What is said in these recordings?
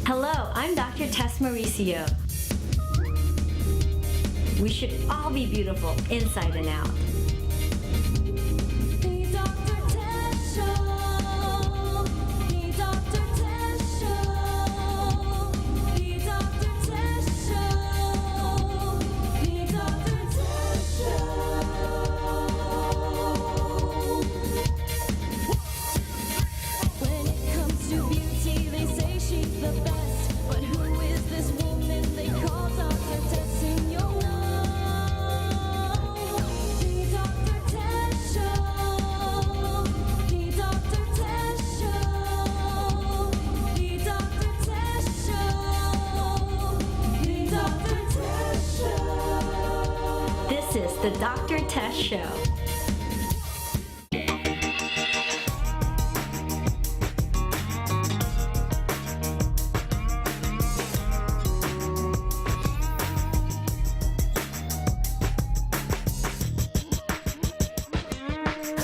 Hello, I'm Dr. Tess Mauricio. We should all be beautiful inside and out. The Dr. Tess Show. The Dr. Tess Show. The Dr. Tess Show. The Dr. Tess Show. When it comes to beauty, they say she's the best. But who is this woman they call Dr. Tess in your world? The Dr. Tess Show. The Dr. Tess Show. The Dr. Tess Show. The Dr. Tess Show. This is the Dr. Tess Show.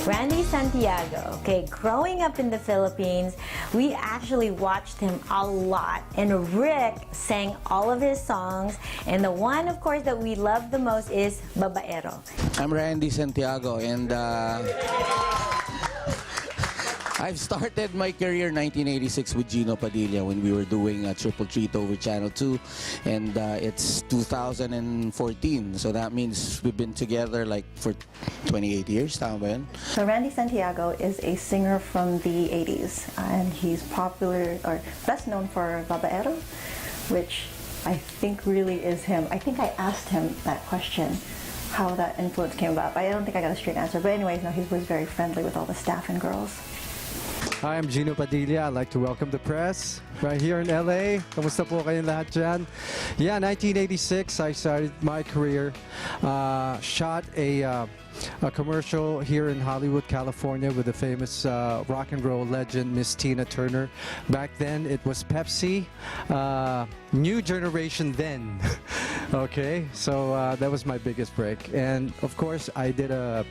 Randy Santiago, okay, growing up in the Philippines, we actually watched him a lot, and Rick sang all of his songs, and the one, of course, that we love the most is Babaero. I'm Randy Santiago, and I've started my career in 1986 with Gino Padilla when we were doing a Triple Treat over Channel 2, and it's 2014, so that means we've been together like for 28 years, tama ba yun? So Randy Santiago is a singer from the 80s, and he's popular or best known for Babaero, which I think really is him. I think I asked him that question, how that influence came about, but I don't think I got a straight answer. But anyways, no, he was very friendly with all the staff and girls. Hi, I'm Gino Padilla. I'd like to welcome the press right here in LA. Kamusta po kayong lahat dyan? Yeah, 1986, I started my career. Shot a commercial here in Hollywood, California with the famous rock and roll legend, Miss Tina Turner. Back then, it was Pepsi. New generation then. Okay, so that was my biggest break. And of course, I did a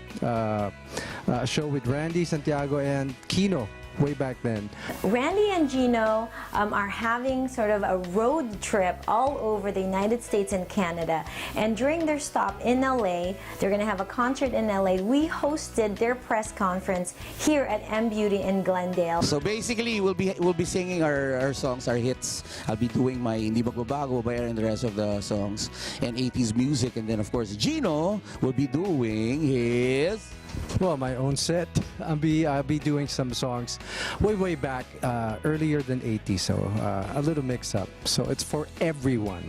show with Randy Santiago and Kino way back then. Randy and Gino are having sort of a road trip all over the United States and Canada, and during their stop in LA, they're going to have a concert in LA. We hosted their press conference here at M Beauty in Glendale. So basically, we'll be singing our songs, our hits. I'll be doing my Hindi Magbabago, Babaero, and the rest of the songs, and 80s music, and then of course Gino will be doing his... Well, my own set. I'll be doing some songs way back, earlier than 80, so a little mix up. So it's for everyone.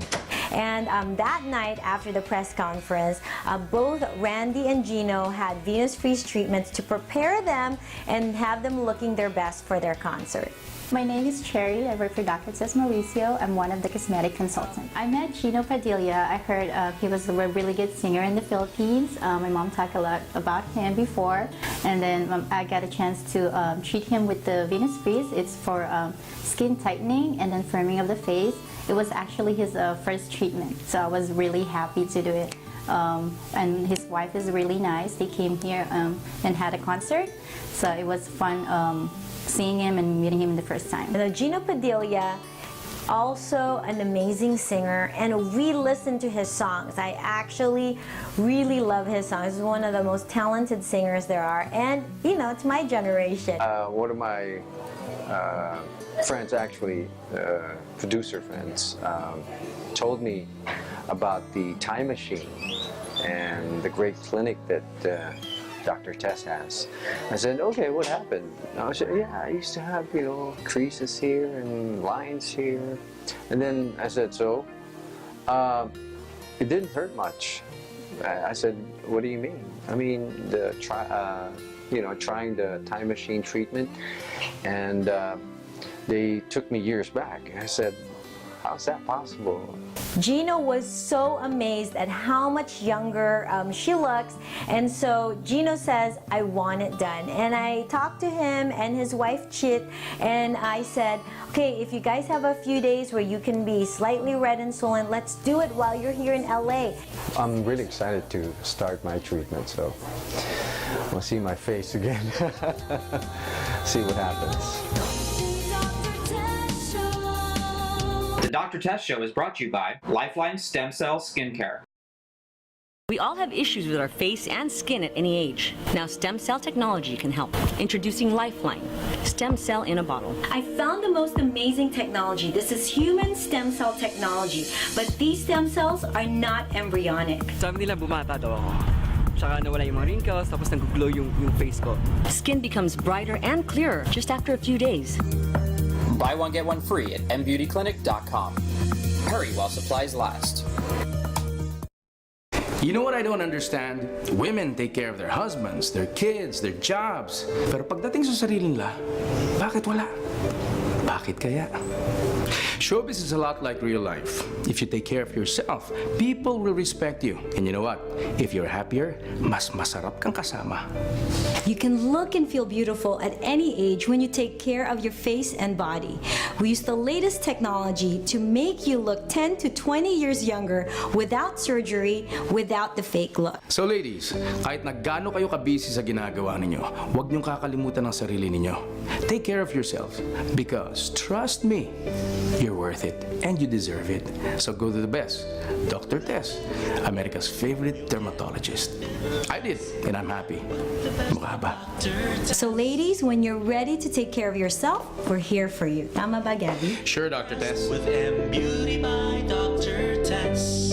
And that night after the press conference, both Randy and Gino had Venus Freeze treatments to prepare them and have them looking their best for their concert. My name is Cherry. I work for Dr. Tess Mauricio. I'm one of the cosmetic consultants. I met Gino Padilla. I heard he was a really good singer in the Philippines. My mom talked a lot about him before, and then I got a chance to treat him with the Venus Freeze. It's for skin tightening and then firming of the face. It was actually his first treatment, so I was really happy to do it. And his wife is really nice. They came here and had a concert, so it was fun seeing him and meeting him the first time. Gino Padilla, also an amazing singer, and we listen to his songs. I actually really love his songs. He's one of the most talented singers there are, and you know, it's my generation. One of my friends, actually, producer friends, told me about the time machine and the great clinic that Dr. Tess has. I said, okay, what happened? I said, yeah, I used to have, you know, creases here and lines here. And then I said, so? It didn't hurt much. I said, what do you mean? I mean, trying the time machine treatment, and they took me years back. I said, how's that possible? Gino was so amazed at how much younger she looks, and so Gino says, I want it done. And I talked to him and his wife Chit, and I said, okay, if you guys have a few days where you can be slightly red and swollen, let's do it while you're here in LA. I'm really excited to start my treatment, so we'll see my face again. See what happens. The Dr. Tess Show. The Dr. Tess Show is brought to you by Lifeline Stem Cell Skincare. We all have issues with our face and skin at any age. Now stem cell technology can help. Introducing Lifeline, stem cell in a bottle. I found the most amazing technology. This is human stem cell technology, but these stem cells are not embryonic. Sabi nila bumata daw ako. Tsaka nawala yung mga wrinkles, tapos nag-glow yung face ko. Skin becomes brighter and clearer just after a few days. Buy one, get one free at mbeautyclinic.com. Hurry while supplies last. You know what I don't understand? Women take care of their husbands, their kids, their jobs. Pero pagdating sa sarili nila, bakit wala? Bakit kaya? Showbiz is a lot like real life. If you take care of yourself, people will respect you. And you know what? If you're happier, mas masarap kang kasama. You can look and feel beautiful at any age when you take care of your face and body. We use the latest technology to make you look 10 to 20 years younger without surgery, without the fake look. So ladies, kahit na gaano kayo kabisi sa ginagawa ninyo, huwag niyong kakalimutan ang sarili ninyo. Take care of yourselves because trust me, you're worth it and you deserve it. So go to the best, Dr. Tess, America's favorite dermatologist. I did, and I'm happy. Mukha ba? So ladies, when you're ready to take care of yourself, we're here for you. Tama ba, Gabby? Sure, Dr. Tess. With M Beauty by Dr. Tess.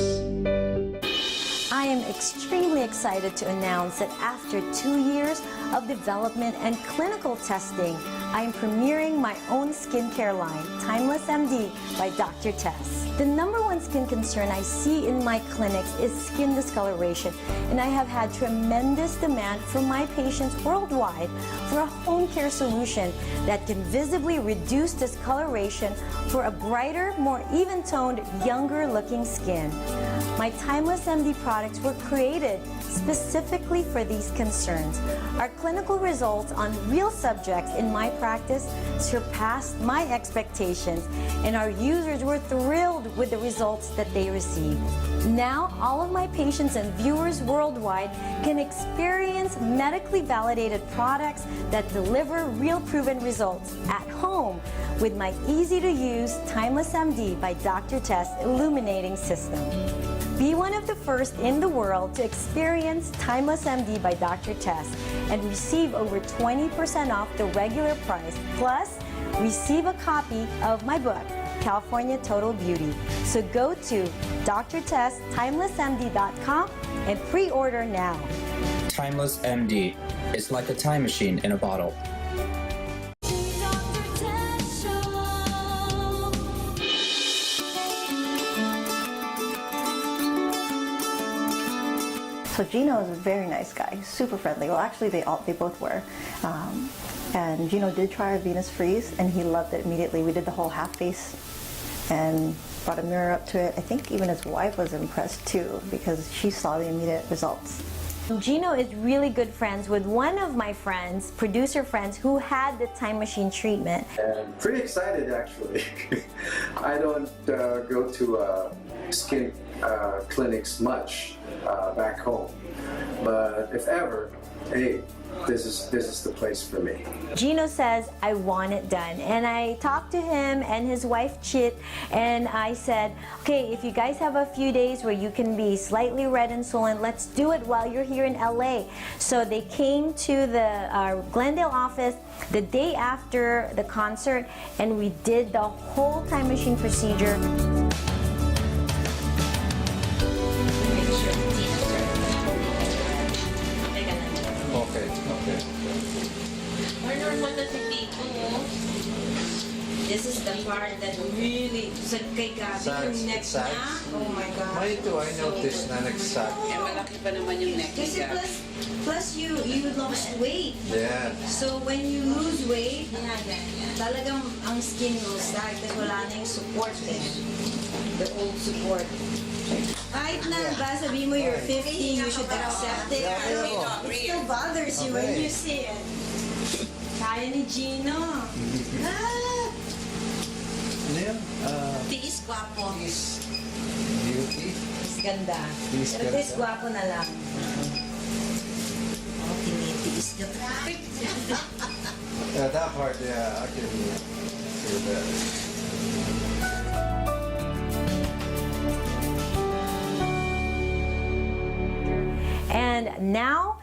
I am extremely excited to announce that after 2 years of development and clinical testing, I am premiering my own skincare line, Timeless MD by Dr. Tess. The number one skin concern I see in my clinics is skin discoloration, and I have had tremendous demand from my patients worldwide for a home care solution that can visibly reduce discoloration for a brighter, more even-toned, younger-looking skin. My Timeless MD products were created specifically for these concerns. Our clinical results on real subjects in my practice surpassed my expectations, and our users were thrilled with the results that they received. Now, all of my patients and viewers worldwide can experience medically validated products that deliver real proven results at home with my easy-to-use Timeless MD by Dr. Tess illuminating system. Be one of the first in the world to experience Timeless MD by Dr. Tess and receive over 20% off the regular price. Plus, receive a copy of my book, California Total Beauty. So go to drtesstimelessmd.com and pre-order now. Timeless MD. It's like a time machine in a bottle. Dr. Tess Show. So Gino is a very nice guy, He's super friendly. Well, actually, they both were. And Gino did try our Venus Freeze, and he loved it immediately. We did the whole half face and brought a mirror up to it. I think even his wife was impressed too, because she saw the immediate results. Gino is really good friends with one of my friends, producer friends, who had the time machine treatment. And pretty excited, actually. I don't go to skin clinics much back home, but if ever, hey, this is the place for me. Gino says, I want it done. And I talked to him and his wife, Chit, and I said, okay, if you guys have a few days where you can be slightly red and swollen, let's do it while you're here in LA. So they came to the Glendale office the day after the concert, and we did the whole time machine procedure. This is the part that really, sa kay Gabi, yung neck niya, oh my God. Mine too, I noticed na nagsag. Eh, malaki pa naman yung neck niya. Kasi plus you lost weight. Yeah. So when you lose weight, talagang ang skin will sag kasi wala na yung support eh. The old support. Kahit na ba sabihin mo you're 50, you should accept it. Pero it still bothers you when you see it. Kaya ni Gino. Ano yun? Tiis gwapo. Tiis beauty. Tiis ganda. Tiis Pero ganda. tiis gwapo na lang. Oh, tinitiis niya. Yeah, that part, yeah, I can feel that. now,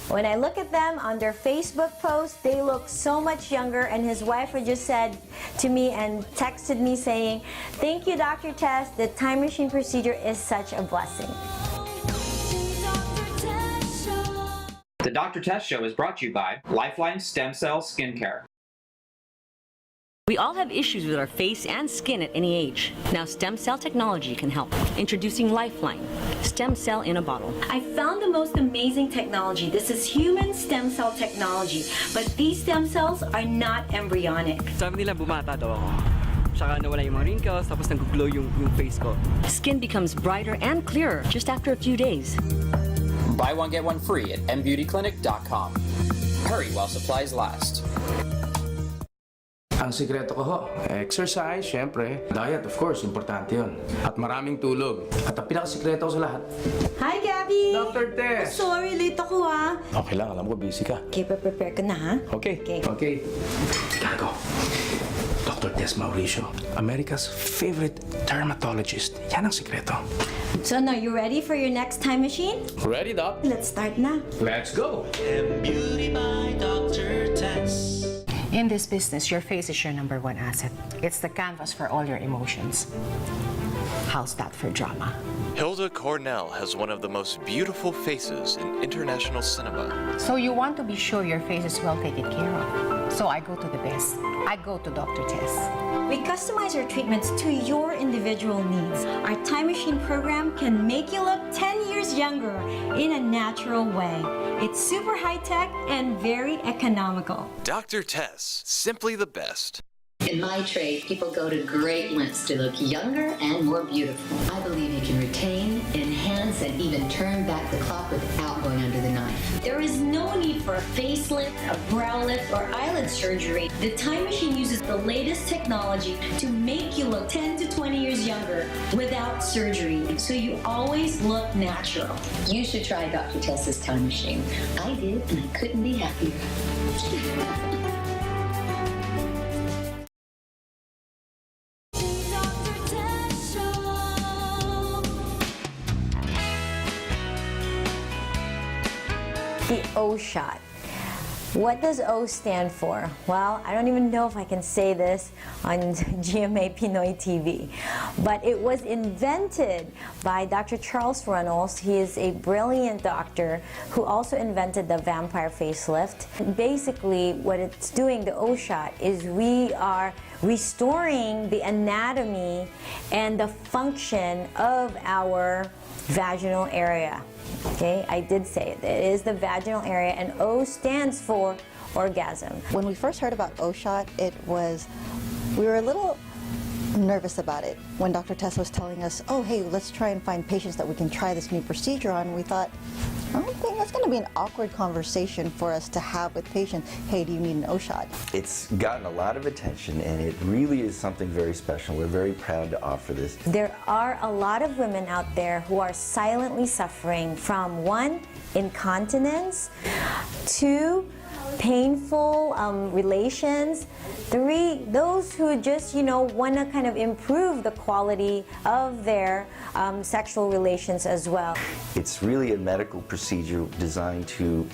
when I look at them on their Facebook posts, they look so much younger, and his wife had just said to me and texted me saying, "Thank you, Dr. Tess. The time machine procedure is such a blessing." The Dr. Tess Show is brought to you by Lifeline Stem Cell Skincare. We all have issues with our face and skin at any age. Now stem cell technology can help. Introducing Lifeline, stem cell in a bottle. I found the most amazing technology. This is human stem cell technology, but these stem cells are not embryonic. Sabi nila bumata daw ako. Saka nawala yung mga wrinkles, tapos nag-glow yung face ko. Skin becomes brighter and clearer just after a few days. Buy one, get one free at mbeautyclinic.com. Hurry while supplies last. Ang sikreto ko ho, exercise, syempre. Diet, of course, importante yun. At maraming tulog. At ang pinakasikreto ko sa lahat. Hi, Gabby! Dr. Tess! Sorry, late ako ah. Okay lang, alam ko busy ka. Okay, prepare ka na ha? Okay. Gotta go. Dr. Tess Mauricio, America's favorite dermatologist. Yan ang sikreto. So now, you ready for your next time machine? Ready, Doc? Let's start na. Let's go! Beauty by Dr. Tess. In this business, your face is your number one asset. It's the canvas for all your emotions. How's that for drama? Hilda Cornell has one of the most beautiful faces in international cinema. So you want to be sure your face is well taken care of. So I go to the best. I go to Dr. Tess. We customize our treatments to your individual needs. Our time machine program can make you look 10 years younger in a natural way. It's super high-tech and very economical. Dr. Tess, simply the best. In my trade, people go to great lengths to look younger and more beautiful. I believe you can retain, enhance, and even turn back the clock without going under the knife. There is no need for a facelift, a brow lift, or eyelid surgery. The time machine uses the latest technology to make you look 10 to 20 years younger without surgery, so you always look natural. You should try Dr. Tess's time machine. I did, and I couldn't be happier. The O shot. What does O stand for? Well, I don't even know if I can say this on GMA Pinoy TV, but it was invented by Dr. Charles Runnels. He is a brilliant doctor who also invented the vampire facelift. Basically, what it's doing, the O shot, is we are restoring the anatomy and the function of our vaginal area. Okay, I did say it. It is the vaginal area, and O stands for orgasm. When we first heard about O-Shot, we were a little nervous about it. When Dr. Tess was telling us, oh, hey, let's try and find patients that we can try this new procedure on, we thought, I don't think that's going to be an awkward conversation for us to have with patients. Hey, do you need an O-Shot? It's gotten a lot of attention, and it really is something very special. We're very proud to offer this. There are a lot of women out there who are silently suffering from 1, incontinence, 2, painful relations, 3, those who just, want to kind of improve the quality of their sexual relations as well. It's really a medical procedure designed to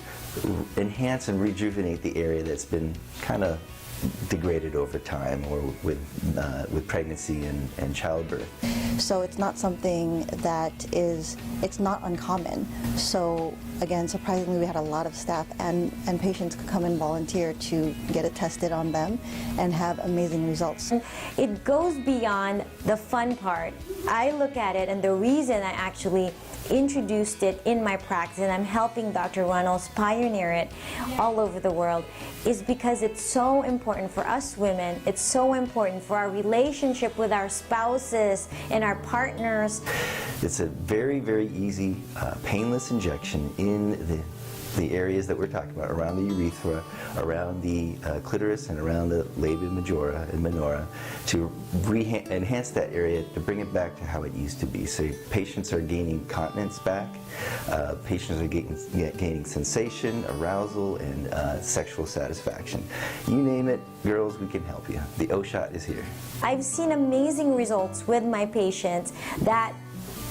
enhance and rejuvenate the area that's been kind of degraded over time, or with pregnancy and childbirth. So it's not something that it's not uncommon. So again, surprisingly, we had a lot of staff and patients could come and volunteer to get it tested on them and have amazing results. It goes beyond the fun part. I look at it, and the reason I actually introduced it in my practice, and I'm helping Dr. Runnels pioneer it all over the world, is because it's so important for us women. It's so important for our relationship with our spouses and our partners. It's a very, very easy, painless injection in the areas that we're talking about, around the urethra, around the clitoris, and around the labia majora and minora, to enhance that area, to bring it back to how it used to be. So patients are gaining continence back, patients are gaining sensation, arousal, and sexual satisfaction. You name it, girls, we can help you. The O-Shot is here. I've seen amazing results with my patients that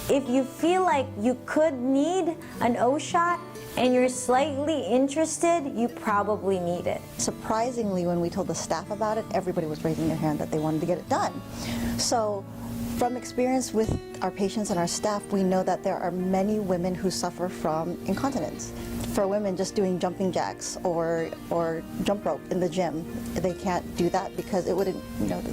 if you feel like you could need an O shot and you're slightly interested, you probably need it. Surprisingly, when we told the staff about it, everybody was raising their hand that they wanted to get it done. So from experience with our patients and our staff, we know that there are many women who suffer from incontinence. For women just doing jumping jacks or jump rope in the gym, they can't do that because it wouldn't,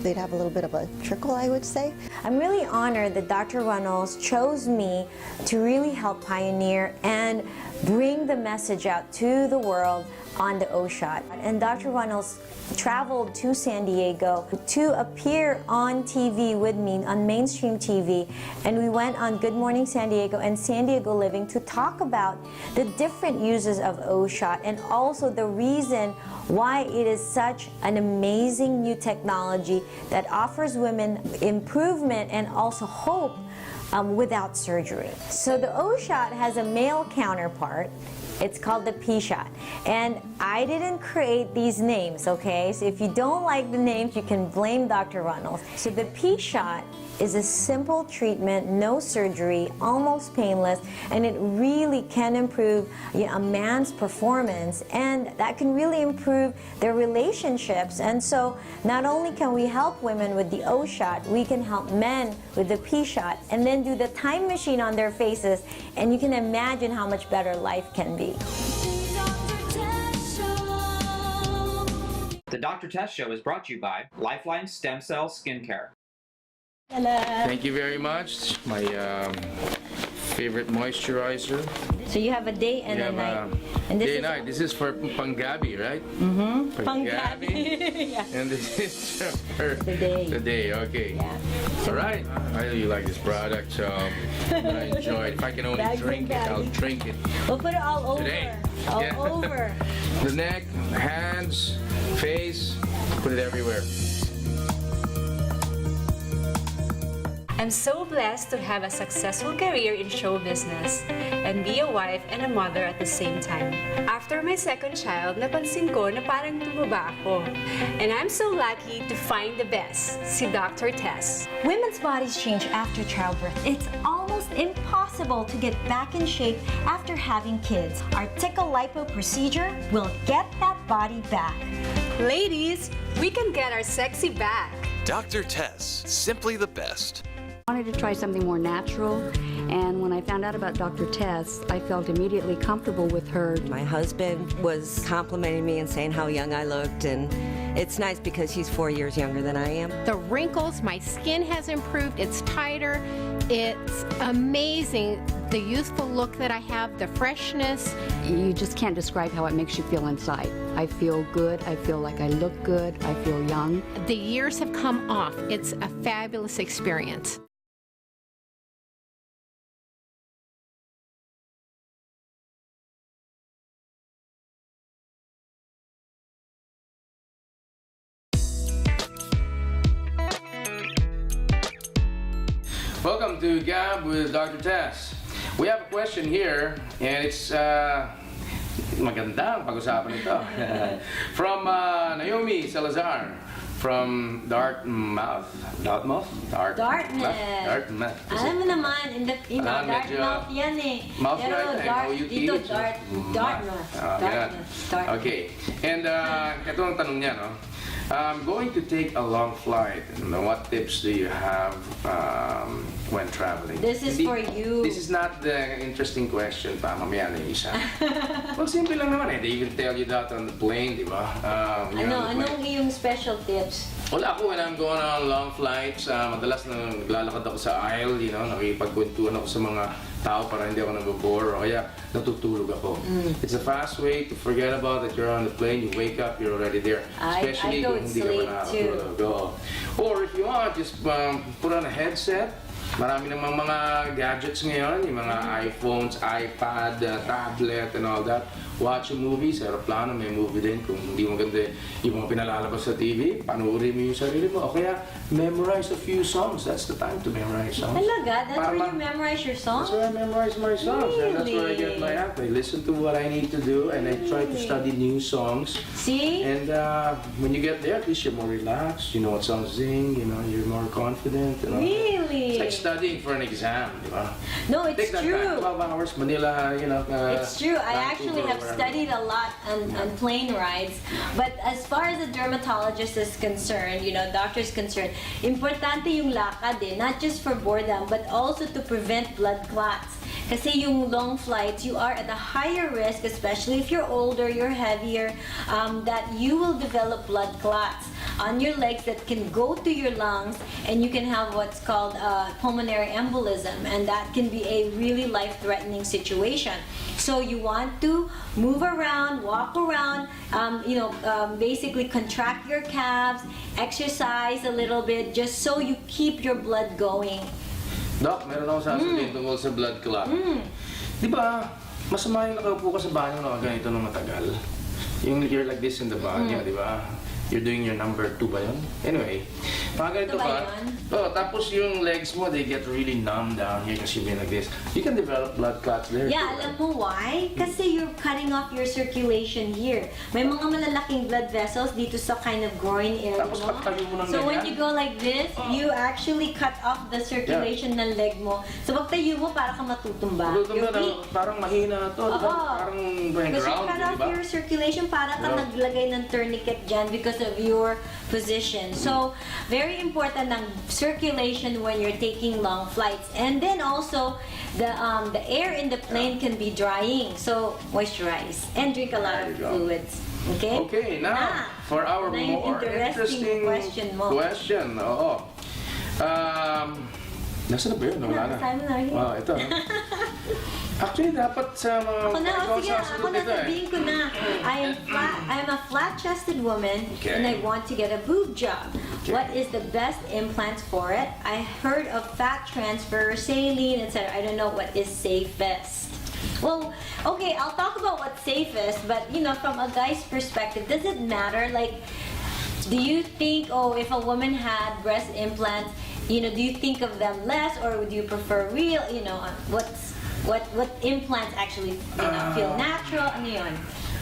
they'd have a little bit of a trickle, I would say. I'm really honored that Dr. Runnels chose me to really help pioneer and bring the message out to the world on the O shot. And Dr. Runnels traveled to San Diego to appear on TV with me, on mainstream TV, and we went on Good Morning San Diego and San Diego Living to talk about the different uses of O shot and also the reason why it is such an amazing new technology that offers women improvement and also hope without surgery. So the O shot has a male counterpart. It's called the P shot. And I didn't create these names, okay? So if you don't like the names, you can blame Dr. Runnels. So the P shot is a simple treatment, no surgery, almost painless, and it really can improve a man's performance, and that can really improve their relationships. And so not only can we help women with the O shot, we can help men with the P shot, and then do the time machine on their faces, and you can imagine how much better life can be. The Dr. Tess Show is brought to you by Lifeline Stem Cell Skincare. Thank you very much. My favorite moisturizer. So you have a day and a night. And this day is and night. This is for Pangabi, right? Mm-hmm. Pangabi. Yeah. And this is for the day. The day, okay. Yeah. All right. I really like this product, so I'm gonna enjoy it. If I can only drink it, I'll drink it. We'll put it all over. Today. All Yeah. over. The neck, hands, face, put it everywhere. I'm so blessed to have a successful career in show business and be a wife and a mother at the same time. After my second child, napansin ko na parang tumaba ako. And I'm so lucky to find the best, si Dr. Tess. Women's bodies change after childbirth. It's almost impossible to get back in shape after having kids. Our Tickle Lipo procedure will get that body back. Ladies, we can get our sexy back. Dr. Tess, simply the best. I wanted to try something more natural, and when I found out about Dr. Tess, I felt immediately comfortable with her. My husband was complimenting me and saying how young I looked, and it's nice because he's 4 years younger than I am. The wrinkles, my skin has improved, it's tighter, it's amazing. The youthful look that I have, the freshness. You just can't describe how it makes you feel inside. I feel good, I feel like I look good, I feel young. The years have come off. It's a fabulous experience. Welcome to Gab with Dr. Tess. We have a question here, and it's maganda ang pag-usapan nito. From Naomi Salazar from Dartmouth. Dartmouth? Dartmouth. Alam mo naman, Dartmouth yan eh. Mouth Pero dito, Dartmouth. Dartmouth. Okay. And ito ang tanong niya, no? I'm going to take a long flight. What tips do you have when traveling? This is for you. This is not the interesting question pa. Mamaya na yung isa. Well, simple lang naman eh. They even tell you that on the plane, di ba? Anong iyong special tips? Wala ako when I'm going on long flights. Madalas na naglalakad ako sa aisle, nakikipagkwentuhan ako sa mga tao para hindi ako nabobore o kaya natutulog ako. It's a fast way to forget about that you're on the plane, you wake up, you're already there. Especially kung hindi ka pa nakakatulog. Or if you want, just put on a headset. Marami namang mga gadgets ngayon, yung mga iPhones, iPad, tablet, and all that. watch a movie, sa aeroplano may movie din. Kung hindi mo maganda yung mga pinalalabas sa TV, panuorin mo yung sarili mo. O kaya, memorize a few songs. That's the time to memorize songs. Talaga? That's Para where you memorize your songs? That's where I memorize my songs. And that's where I get my app. I listen to what I need to do, and I try to study new songs. See? And when you get there, at least you're more relaxed. You know what songs to sing. You know, you're more confident. You know. Really? It's like studying for an exam, di ba? No, it's Take that true. time, 12 hours, Manila, you know. It's true. I actually have wherever. studied a lot on plane rides. But as far as a dermatologist is concerned, you know, doctor is concerned, importante yung lakad not just for boredom, but also to prevent blood clots. Kasi yung long flights, you are at a higher risk, especially if you're older, you're heavier, that you will develop blood clots on your legs that can go to your lungs, and you can have what's called pulmonary embolism, and that can be a really life-threatening situation. So you want to move around, walk around, basically contract your calves, exercise a little bit, just so you keep your blood going. Doc, meron akong sasabihin tungkol sa blood clot. Di ba, masama yung nakaupo ka sa banyo na ganito ng matagal. Yung you're like this in the banyo, di ba? You're doing your number 2 ba yun? Anyway, mga ganito ba ka. Oh, tapos yung legs mo, they get really numb down here kasi you've been like this. You can develop blood clots there. Yeah, too, alam mo why? Kasi you're cutting off your circulation here. May mga malalaking blood vessels dito sa kind of groin area. Tapos pagtayo mo ng So when ganyan. you go like this, you actually cut off the circulation ng leg mo. So pagtayo mo, para ka matutumba. Lutumba You're na, weak. parang mahina to, di ba? Oo. Parang going Because you ground, cut di off ba? your circulation, para ka Yeah. naglagay ng tourniquet dyan because of your position. So, very important ng circulation when you're taking long flights. And then also, the air in the plane can be drying. So, moisturize and drink a lot of fluids. Okay? Okay, now, for our na yung more interesting question mo. question. Oo. Nasa na ba yun? Wala na. Simon, are you? Wow, ito. Actually, dapat sa mga... Ako na, ikaw sige, ako sasagot na, ito eh. sabihin ko na. I am a flat-chested woman, Okay. and I want to get a boob job. Okay. What is the best implant for it? I heard of fat transfer, saline, etc. I don't know what is safest. Well, okay, I'll talk about what's safest, but from a guy's perspective, does it matter? Like, do you think, if a woman had breast implants, do you think of them less, or would you prefer real? What implants actually feel natural? Ano yun?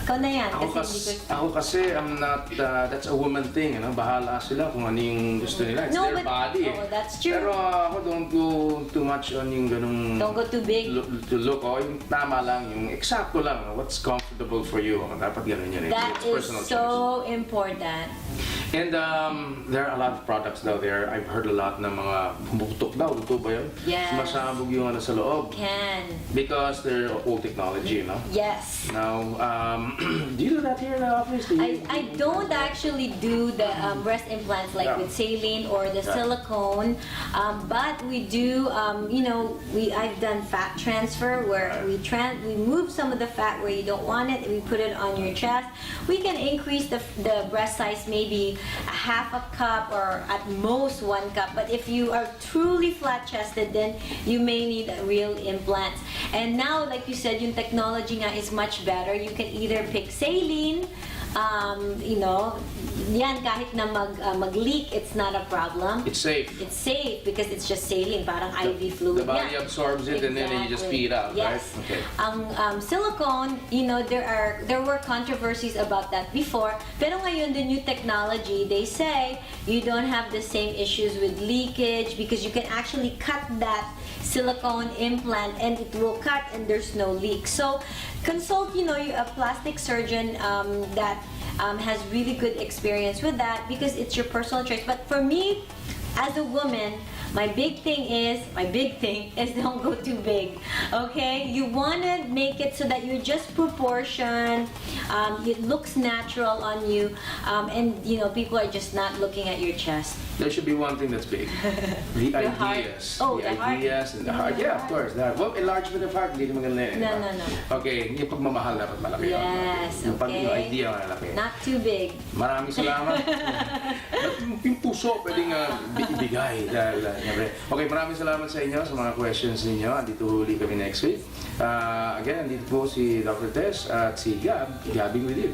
Ikaw na yan. Ako kasi, I'm not, that's a woman thing, bahala sila kung ano yung gusto nila. It's their body. That's true. Pero ako, don't go too much on yung ganung... Don't go too big. To look, yung tama lang, yung eksakto lang, what's comfortable for you. Dapat ganun yun. That It's is personal so important. And there are a lot of products out there. I've heard a lot ng mga bumutok daw. Ito ba yun? Yes. Masabog yung sa loob. Can. Because they're old technology, Yes. Now, do you do that here in the office? I don't actually do the breast implants like with saline or the silicone, but we do, I've done fat transfer where we move some of the fat where you don't want it, and we put it on your chest. We can increase the breast size maybe a half a cup or at most 1 cup, but if you are truly flat-chested, then you may need real implants. And now, like you said, yung technology nga is much better. You can either pick saline, yan kahit na mag-leak, it's not a problem. It's safe. It's safe because it's just saline, parang IV fluid. The body absorbs it and then you just pee it out, yes. right? Okay. Silicone, there were controversies about that before, pero ngayon the new technology, they say you don't have the same issues with leakage because you can actually cut that silicone implant and it will cut and there's no leak. So consult, a plastic surgeon that has really good experience with that because it's your personal choice. But for me, as a woman, my big thing is don't go too big, okay? You want to make it so that you're just proportioned, it looks natural on you, and people are just not looking at your chest. There should be one thing that's big. The ideas. The ideas and the heart. Yeah, of course. Well, enlargement of heart, hindi naman ganun No. Okay, yung pagmamahal dapat malaki. Yes, yung okay. idea malaki. Not too big. Maraming salamat. Yung puso, pwedeng ibigay. Okay, maraming salamat sa inyo sa mga questions ninyo. Andito huli kami next week. Again, andito po si Dr. Tess at si Gab, gabbing with you.